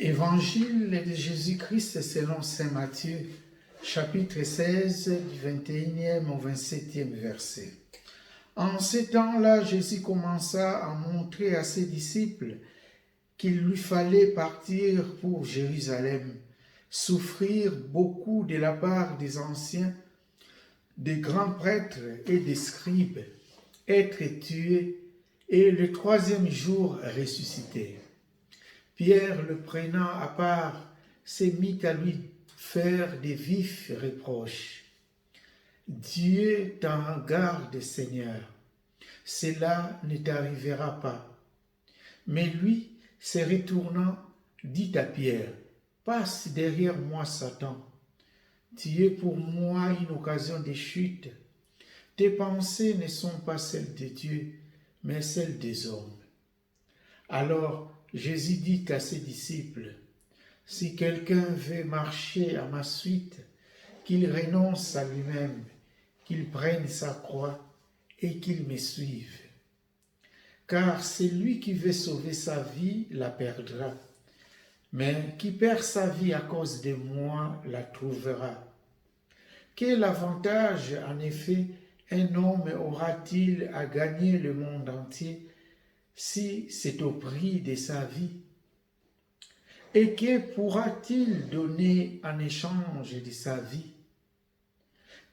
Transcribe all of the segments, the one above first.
Évangile de Jésus-Christ selon saint Matthieu, chapitre 16, du 21e au 27e verset. En ces temps-là, Jésus commença à montrer à ses disciples qu'il lui fallait partir pour Jérusalem, souffrir beaucoup de la part des anciens, des grands prêtres et des scribes, être tué et le troisième jour ressusciter. Pierre, le prenant à part, s'est mis à lui faire des vifs reproches. Dieu t'en garde, Seigneur, cela ne t'arrivera pas. Mais lui, se retournant, dit à Pierre, passe derrière moi, Satan. Tu es pour moi une occasion de chute. Tes pensées ne sont pas celles de Dieu, mais celles des hommes. Alors Jésus dit à ses disciples, si quelqu'un veut marcher à ma suite, qu'il renonce à lui-même, qu'il prenne sa croix et qu'il me suive. Car celui qui veut sauver sa vie la perdra, mais qui perd sa vie à cause de moi la trouvera. Quel avantage, en effet, un homme aura-t-il à gagner le monde entier si c'est au prix de sa vie? Et que pourra-t-il donner en échange de sa vie?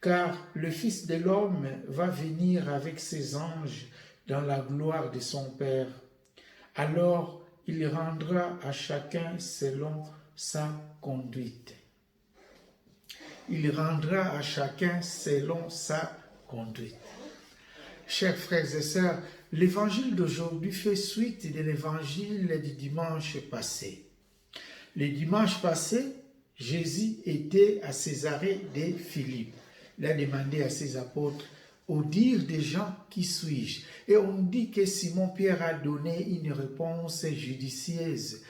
Car le Fils de l'homme va venir avec ses anges dans la gloire de son Père. Alors il rendra à chacun selon sa conduite. Il rendra à chacun selon sa conduite. Chers frères et sœurs, l'évangile d'aujourd'hui fait suite de l'évangile du dimanche passé. Le dimanche passé, Jésus était à Césarée de Philippe. Il a demandé à ses apôtres, au dire des gens, qui suis-je? Et on dit que Simon-Pierre a donné une réponse judicieuse.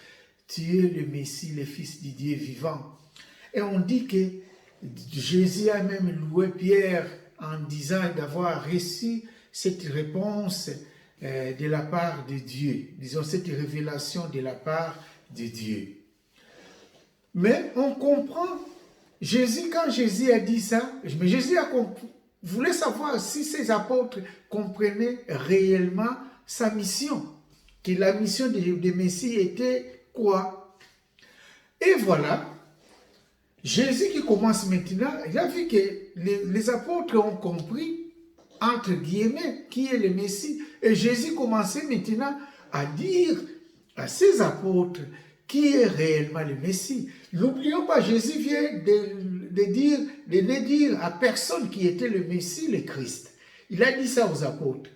Tu es le Messie, le Fils du Dieu vivant. Et on dit que Jésus a même loué Pierre en disant d'avoir reçu cette réponse de la part de Dieu. Disons, cette révélation de la part de Dieu. Mais on comprend, quand Jésus a dit ça, mais Jésus voulait savoir si ses apôtres comprenaient réellement sa mission, que la mission de Messie était quoi? Et voilà, Jésus qui commence maintenant, il a vu que les apôtres ont compris, entre guillemets, qui est le Messie. Et Jésus commençait maintenant à dire à ses apôtres qui est réellement le Messie. N'oublions pas, Jésus vient de dire à personne qui était le Messie, le Christ. Il a dit ça aux apôtres.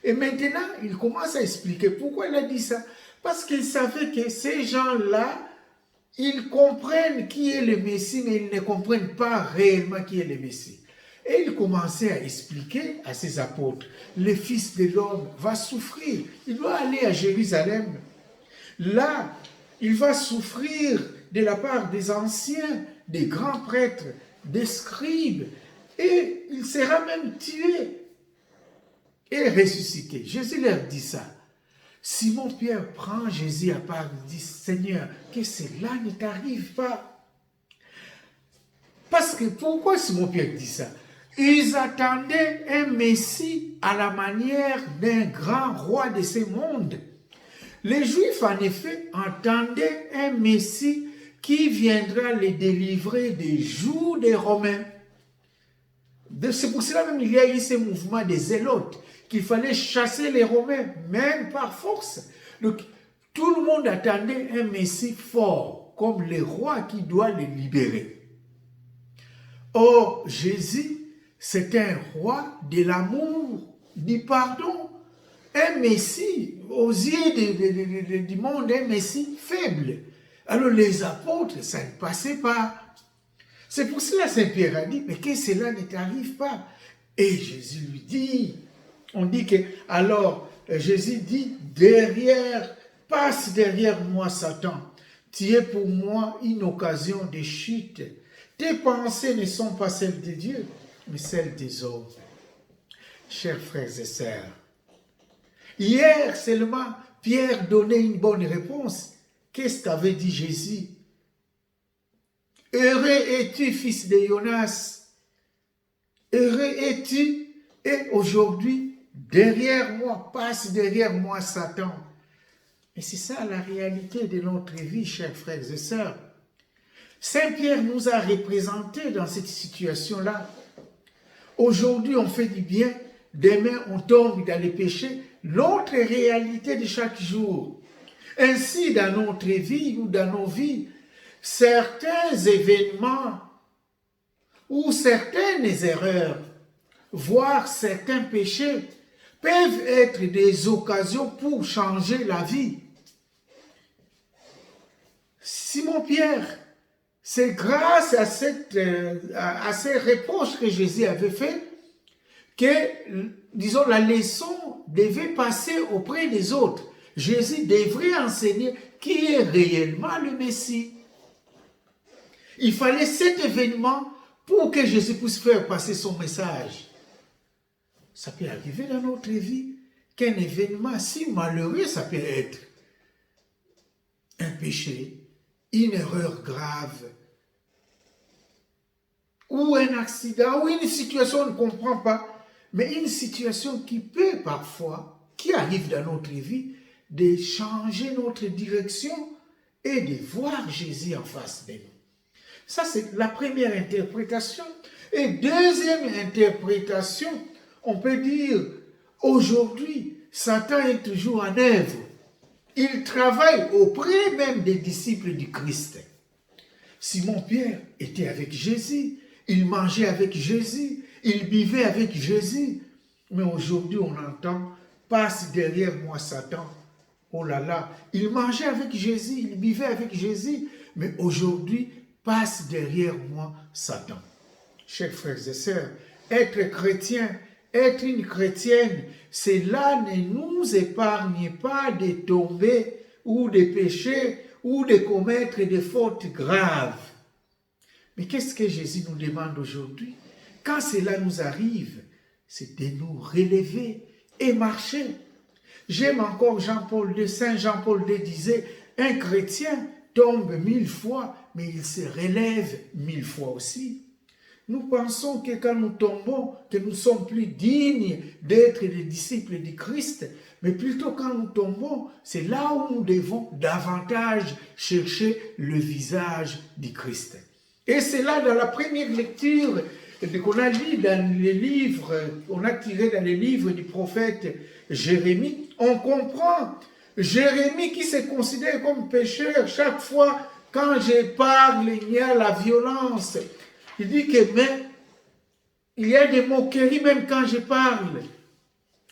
Et maintenant, il commence à expliquer pourquoi il a dit ça. Parce qu'il savait que ces gens-là, ils comprennent qui est le Messie, mais ils ne comprennent pas réellement qui est le Messie. Et il commençait à expliquer à ses apôtres, le Fils de l'homme va souffrir, il doit aller à Jérusalem. Là, il va souffrir de la part des anciens, des grands prêtres, des scribes, et il sera même tué et ressuscité. Jésus leur dit ça. Simon-Pierre prend Jésus à part et dit, Seigneur, que cela ne t'arrive pas. Parce que, pourquoi Simon-Pierre dit ça? Ils attendaient un Messie à la manière d'un grand roi de ce monde. Les Juifs, en effet, attendaient un Messie qui viendra les délivrer des jougs des Romains. C'est pour cela même qu'il y a eu ce mouvement des zélotes, qu'il fallait chasser les Romains, même par force. Donc, tout le monde attendait un Messie fort, comme le roi qui doit les libérer. Or, Jésus, c'est un roi de l'amour, du pardon, un Messie, aux yeux du monde, un Messie faible. Alors les apôtres, ça ne passait pas. C'est pour cela que Saint-Pierre a dit, mais que cela ne t'arrive pas. Et Jésus lui dit, on dit que, alors Jésus dit, passe derrière moi Satan, tu es pour moi une occasion de chute. Tes pensées ne sont pas celles de Dieu, mais celles des hommes. Chers frères et sœurs, hier seulement, Pierre donnait une bonne réponse, qu'est-ce qu'avait dit Jésus? Heureux es-tu, fils de Jonas? Heureux es-tu? Et aujourd'hui, passe derrière moi Satan. Et c'est ça la réalité de notre vie, chers frères et sœurs. Saint Pierre nous a représentés dans cette situation-là. Aujourd'hui, on fait du bien, demain, on tombe dans les péchés. L'autre réalité de chaque jour. Ainsi, dans notre vie ou dans nos vies, certains événements ou certaines erreurs, voire certains péchés, peuvent être des occasions pour changer la vie. Simon-Pierre, c'est grâce à ces reproches que Jésus avait fait que, disons, la leçon devait passer auprès des autres. Jésus devrait enseigner qui est réellement le Messie. Il fallait cet événement pour que Jésus puisse faire passer son message. Ça peut arriver dans notre vie qu'un événement si malheureux, ça peut être un péché, une erreur grave, ou un accident, ou une situation on ne comprend pas, mais une situation qui peut parfois, qui arrive dans notre vie, de changer notre direction et de voir Jésus en face de nous. Ça, c'est la première interprétation. Et deuxième interprétation, on peut dire, aujourd'hui, Satan est toujours en œuvre. Il travaille auprès même des disciples du Christ. Simon-Pierre était avec Jésus, il mangeait avec Jésus, il buvait avec Jésus. Mais aujourd'hui, on entend, passe derrière moi Satan. Oh là là, il mangeait avec Jésus, il buvait avec Jésus, mais aujourd'hui, passe derrière moi Satan. Chers frères et sœurs, être chrétien, être une chrétienne, cela ne nous épargne pas de tomber ou de pécher ou de commettre des fautes graves. Mais qu'est-ce que Jésus nous demande aujourd'hui? Quand cela nous arrive, c'est de nous relever et marcher. J'aime encore Saint Jean-Paul II disait, un chrétien tombe 1000 fois, mais il se relève 1000 fois aussi. Nous pensons que quand nous tombons, que nous sommes plus dignes d'être des disciples du Christ, mais plutôt quand nous tombons, c'est là où nous devons davantage chercher le visage du Christ. Et c'est là dans la première lecture qu'on a lu dans les livres, on a tiré dans les livres du prophète Jérémie, on comprend Jérémie qui se considère comme pécheur chaque fois quand je parle, il y a la violence. Il dit que mais il y a des moqueries même quand je parle.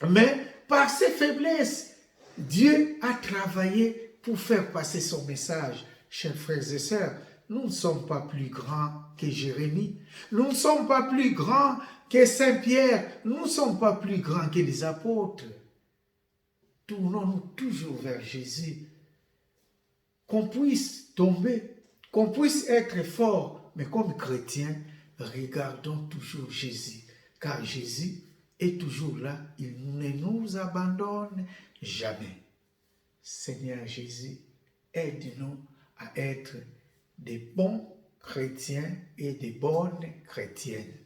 Mais par ses faiblesses, Dieu a travaillé pour faire passer son message. Chers frères et sœurs, nous ne sommes pas plus grands que Jérémie. Nous ne sommes pas plus grands que Saint-Pierre. Nous ne sommes pas plus grands que les apôtres. Tournons-nous toujours vers Jésus. Qu'on puisse tomber, qu'on puisse être fort, mais comme chrétiens, regardons toujours Jésus. Car Jésus est toujours là. Il ne nous abandonne jamais. Seigneur Jésus, aide-nous à être des bons chrétiens et des bonnes chrétiennes.